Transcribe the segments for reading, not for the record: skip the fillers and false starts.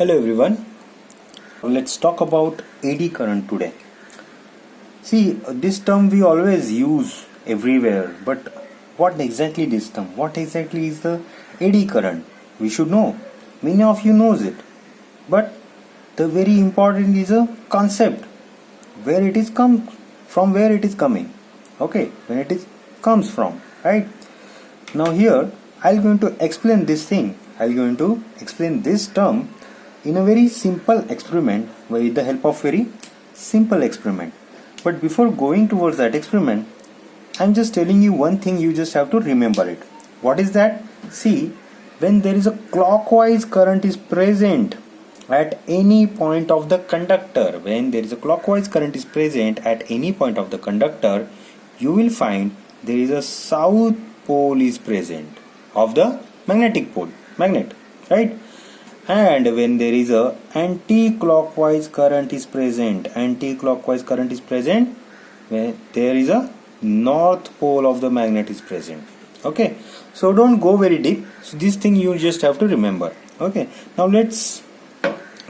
Hello everyone. Let's talk about eddy current today. See, this term we always use everywhere, but what exactly this term? What exactly is the eddy current? We should know. Many of you knows it, but the very important is a concept where it is come from, where it is coming. Okay, when it is comes from, right? Now here I'm going to explain this thing. I'm going to explain this term in a very simple experiment with the help of very simple experiment. But before going towards that experiment, I'm just telling you one thing, you just have to remember it. What is that? See, when there is a clockwise current is present at any point of the conductor, when there is a clockwise current is present at any point of the conductor, you will find there is a south pole is present of the magnetic pole, magnet, right? And when there is a anti-clockwise current is present, when there is a north pole of the magnet is present. Okay, so don't go very deep. So this thing you just have to remember. Okay, now let's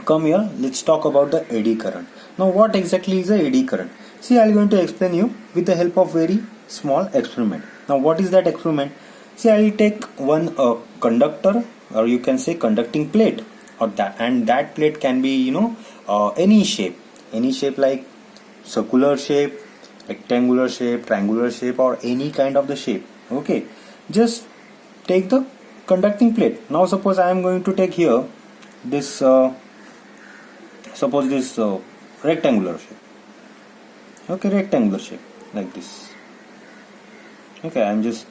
come here. Let's talk about the eddy current. Now what exactly is a eddy current? See, I'm going to explain you with the help of very small experiment. Now what is that experiment? See, I'll take one conductor, or you can say conducting plate, or that, and that plate can be any shape like circular shape, rectangular shape, triangular shape, or any kind of the shape. Okay, just take the conducting plate. Now suppose I am going to take here this suppose this rectangular shape. Okay, rectangular shape like this. Okay, I am just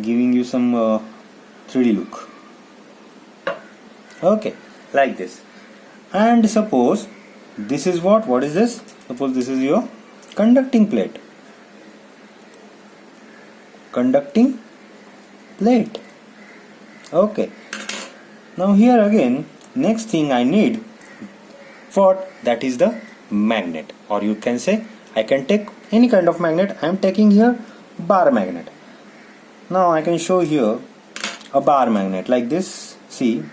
giving you some 3D look. Okay, like this. And suppose this is what is this? Suppose this is your conducting plate. Conducting plate. Okay. Now here again, next thing I need, what? That is the magnet, or you can say I can take any kind of magnet. I am taking here bar magnet. Now I can show here a bar magnet like this. See,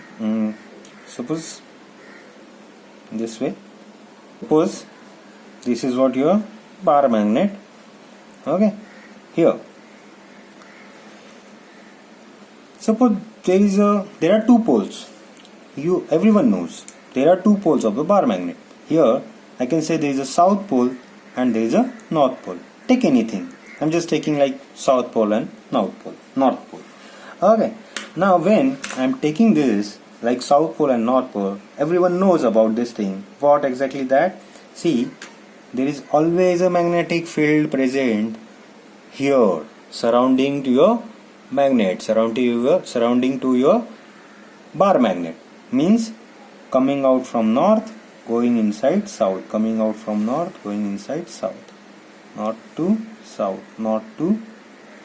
suppose this way. Suppose this is what your bar magnet. Okay, here. Suppose there are two poles. Everyone knows there are two poles of the bar magnet. Here I can say there is a south pole and there is a north pole. Take anything. I'm just taking like south pole and north pole. Okay. Now when I'm taking this like south pole and north pole, everyone knows about this thing. What exactly that? See, there is always a magnetic field present here surrounding to your magnet, surrounding to your bar magnet. Means coming out from north, going inside south, coming out from north, going inside south, north to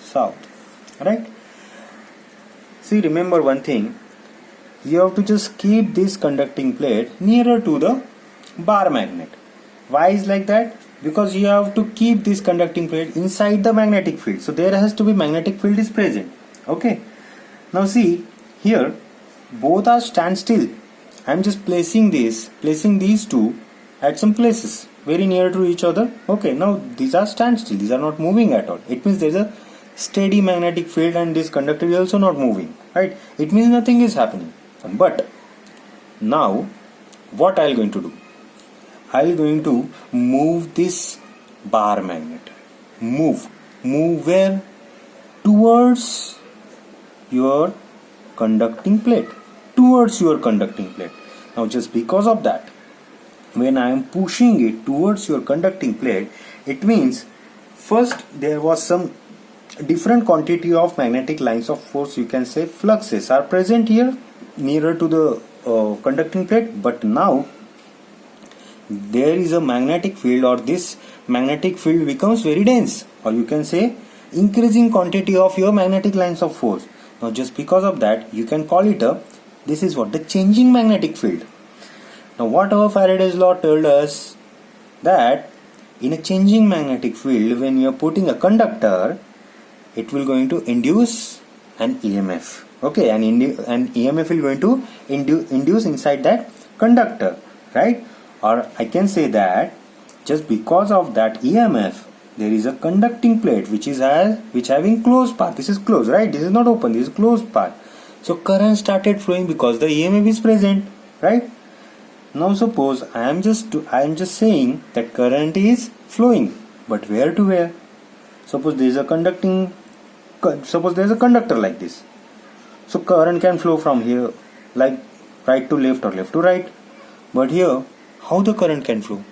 south, right? See, remember one thing, you have to just keep this conducting plate nearer to the bar magnet. Why is like that? Because you have to keep this conducting plate inside the magnetic field, so there has to be magnetic field is present. Okay, now see here, both are standstill. I am just placing these two at some places very near to each other. Okay, now these are standstill, these are not moving at all. It means there is a steady magnetic field and this conductor is also not moving, right? It means nothing is happening. But now what I am going to do, I am going to move this bar magnet. Move where? Towards your conducting plate. Now just because of that, when I am pushing it towards your conducting plate, it means first there was some different quantity of magnetic lines of force, you can say fluxes are present here nearer to the conducting plate, but now there is a magnetic field, or this magnetic field becomes very dense, or you can say increasing quantity of your magnetic lines of force. Now just because of that, you can call it this is what the changing magnetic field. Now what our Faraday's law told us, that in a changing magnetic field, when you are putting a conductor, it will going to induce an EMF. Okay, and EMF will going to induce inside that conductor, right? Or I can say that just because of that EMF, there is a conducting plate which having closed path. This is closed, right? This is not open, this is closed path. So current started flowing because the EMF is present, right? Now suppose I am just saying that current is flowing, but where to where? Suppose there is a conductor like this. So current can flow from here, like right to left or left to right. But here, how the current can flow?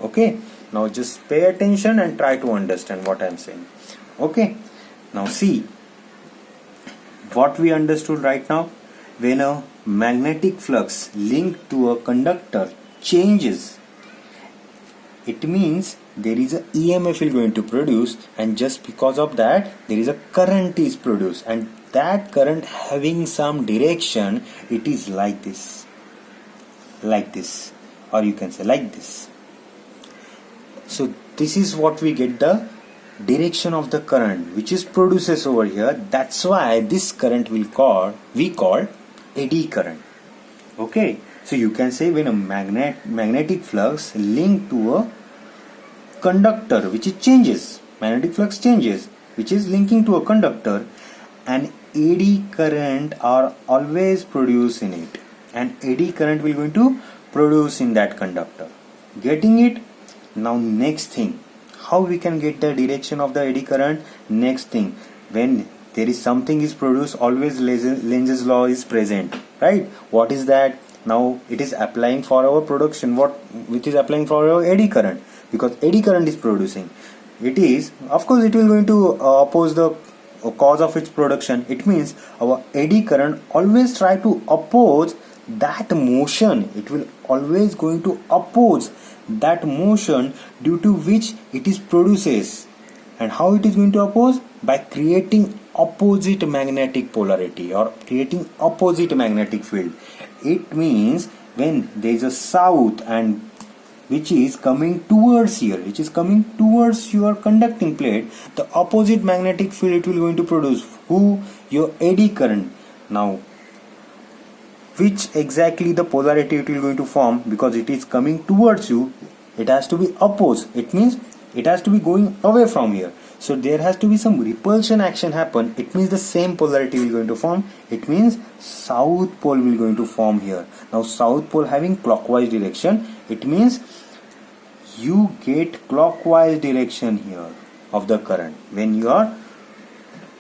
Okay, now just pay attention and try to understand what I am saying. Okay, now see what we understood right now. When a magnetic flux linked to a conductor changes, it means there is a EMF is going to produce, and just because of that there is a current is produced, and that current having some direction, it is like this, or you can say like this. So this is what we get, the direction of the current which is produces over here. That's why this current we call eddy current. Okay, so you can say when a magnetic flux linked to a conductor which it changes, magnetic flux changes, which is linking to a conductor, an eddy current are always produced in it, and eddy current will going to produce in that conductor. Getting it? Now next thing, how we can get the direction of the eddy current? Next thing, when there is something is produced, always Lenz's law is present, right? What is that? Now it is applying for our production, which is applying for our eddy current, because eddy current is producing. It is, of course, it will going to oppose the cause of its production. It means our eddy current always try to oppose that motion. It will always going to oppose that motion due to which it is produces. And how it is going to oppose? By creating opposite magnetic polarity or creating opposite magnetic field. It means when there is a south and which is coming towards here, which is coming towards your conducting plate, the opposite magnetic field it will going to produce. Who? Your eddy current. Now which exactly the polarity it will going to form, because it is coming towards you, it has to be opposed. It means it has to be going away from here. So there has to be some repulsion action happen. It means the same polarity will going to form. It means south pole will going to form here. Now south pole having clockwise direction, it means you get clockwise direction here of the current when you are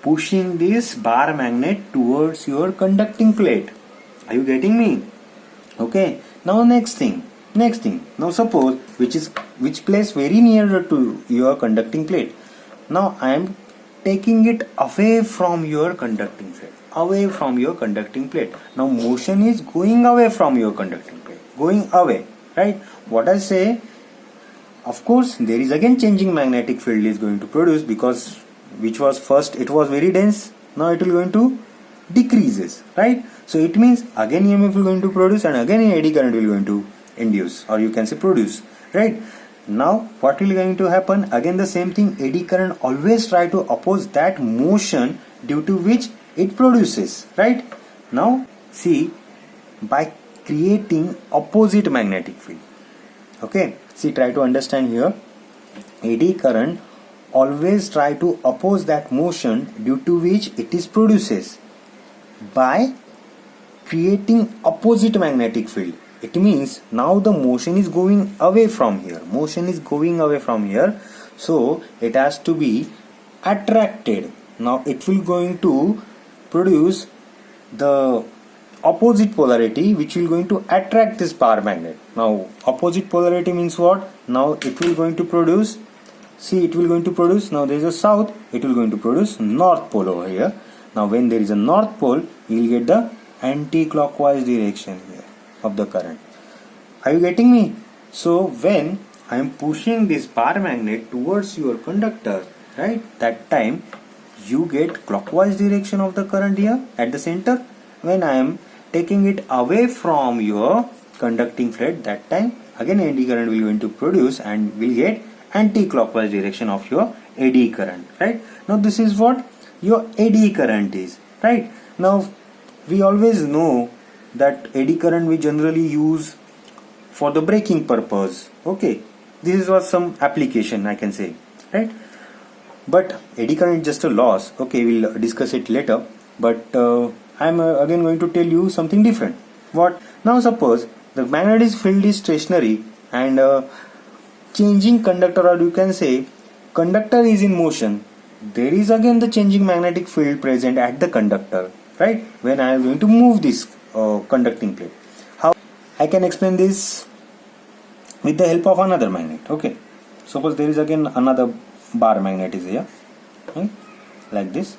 pushing this bar magnet towards your conducting plate. Are you getting me? Okay. Now next thing. Now suppose which place very near to your conducting plate. Now I am taking it away from your conducting plate. Away from your conducting plate. Now motion is going away from your conducting plate. Going away. Right? What I say? Of course, there is again changing magnetic field is going to produce, because which was first it was very dense. Now it will going to decreases, right? So it means again EMF will going to produce, and again eddy current will going to induce, or you can say produce, right? Now what will going to happen? Again the same thing, eddy current always try to oppose that motion due to which it produces, right? Now see, by creating opposite magnetic field. Okay, see, try to understand here. Eddy current always try to oppose that motion due to which it is produces by creating opposite magnetic field. It means now the motion is going away from here. So it has to be attracted. Now it will going to produce the opposite polarity which will going to attract this bar magnet. Now opposite polarity means what? Now it will going to produce, see, it will going to produce, now there is a south, it will going to produce north pole over here. Now when there is a north pole, you will get the anti-clockwise direction here of the current. Are you getting me? So when I am pushing this bar magnet towards your conductor, right, that time you get clockwise direction of the current here at the center. When I am taking it away from your conducting plate, that time again eddy current will going to produce and will get anti-clockwise direction of your eddy current, right? Now this is what your eddy current is, right? Now we always know that eddy current we generally use for the braking purpose. Okay, this was some application I can say, right? But eddy current is just a loss. Okay, we'll discuss it later. But I'm again going to tell you something different. What? Now suppose the magnetic field is stationary and changing conductor, or you can say conductor is in motion. There is again the changing magnetic field present at the conductor, right? When I am going to move this conducting plate. How I can explain this with the help of another magnet. Okay, suppose there is again another bar magnet is here, right? Like this.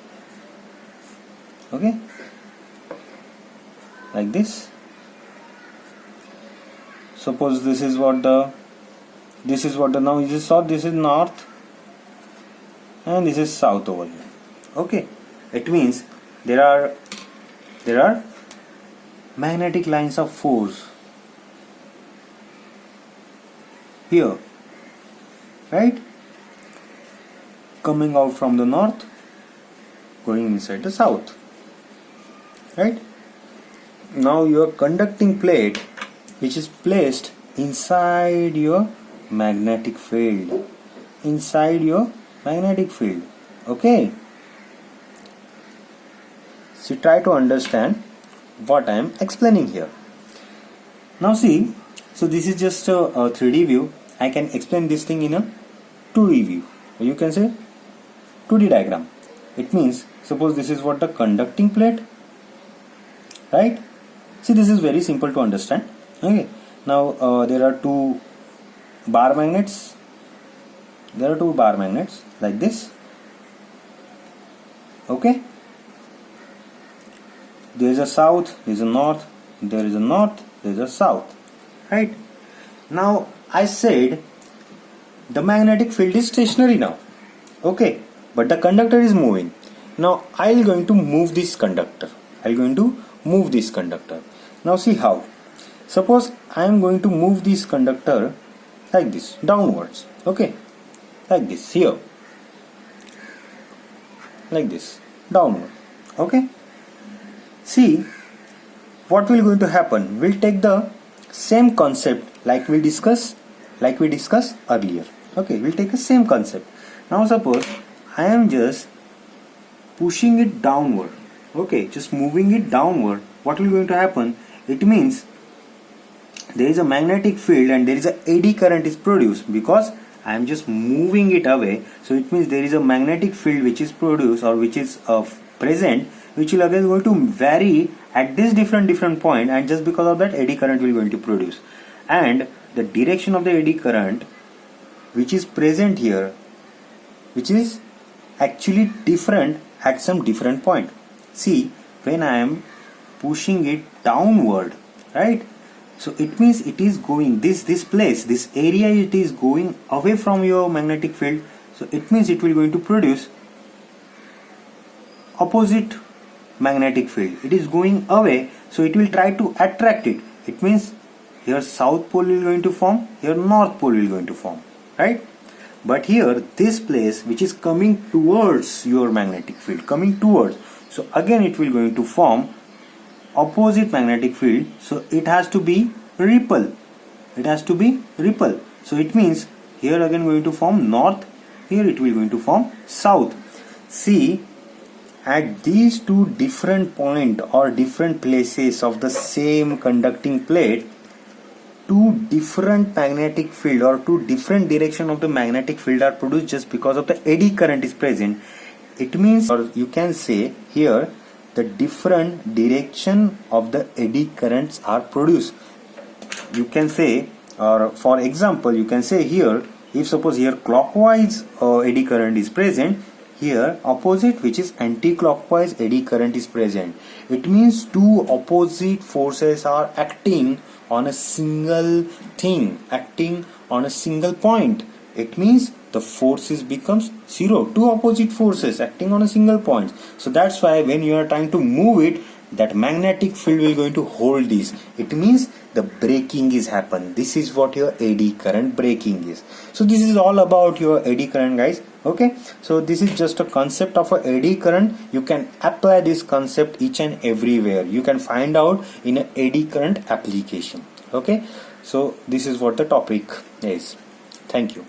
Okay, like this. Suppose this is what the now you just saw, this is north and this is south over here. Okay, it means there are magnetic lines of force here, right, coming out from the north going inside the south, right? Now your conducting plate which is placed inside your magnetic field, okay? So try to understand what I am explaining here. Now see, so this is just a 3D view. I can explain this thing in a 2D view. You can say 2D diagram. It means suppose this is what the conducting plate, right? See, this is very simple to understand. Okay, now there are two bar magnets. Like this. Okay, there is a south, there is a north, there is a north, there is a south, right? Now I said the magnetic field is stationary now, okay, but the conductor is moving. Now I am going to move this conductor. Now see how. Suppose I am going to move this conductor like this, downwards, okay, like this, here, like this, downward, okay. See, what will going to happen? We'll take the same concept like we discussed earlier. Okay, we'll take the same concept. Now suppose I am just pushing it downward. Okay, just moving it downward. What will going to happen? It means there is a magnetic field and there is a eddy current is produced because I am just moving it away. So it means there is a magnetic field which is produced or which is present, which will again going to vary at this different point, and just because of that eddy current will going to produce. And the direction of the eddy current which is present here, which is actually different at some different point. See, when I am pushing it downward, right? So it means it is going this place, this area, it is going away from your magnetic field. So it means it will going to produce opposite magnetic field. It is going away, so it will try to attract it. It means here south pole will going to form, here north pole will going to form, right? But here this place which is coming towards your magnetic field, so again it will going to form opposite magnetic field, so it has to be repel. So it means here again going to form north, here it will going to form south. See, at these two different point or different places of the same conducting plate, two different magnetic field or two different direction of the magnetic field are produced just because of the eddy current is present. It means, or you can say here, the different direction of the eddy currents are produced. You can say, or for example, you can say here, if suppose here clockwise eddy current is present, here opposite which is anti-clockwise eddy current is present. It means two opposite forces are acting on a single thing, acting on a single point. It means the forces becomes zero. Two opposite forces acting on a single point. So that's why when you are trying to move it, that magnetic field will going to hold this. It means the braking is happen. This is what your eddy current braking is. So this is all about your eddy current, guys. Okay, so this is just a concept of a eddy current. You can apply this concept each and everywhere. You can find out in an eddy current application. Okay, so this is what the topic is. Thank you.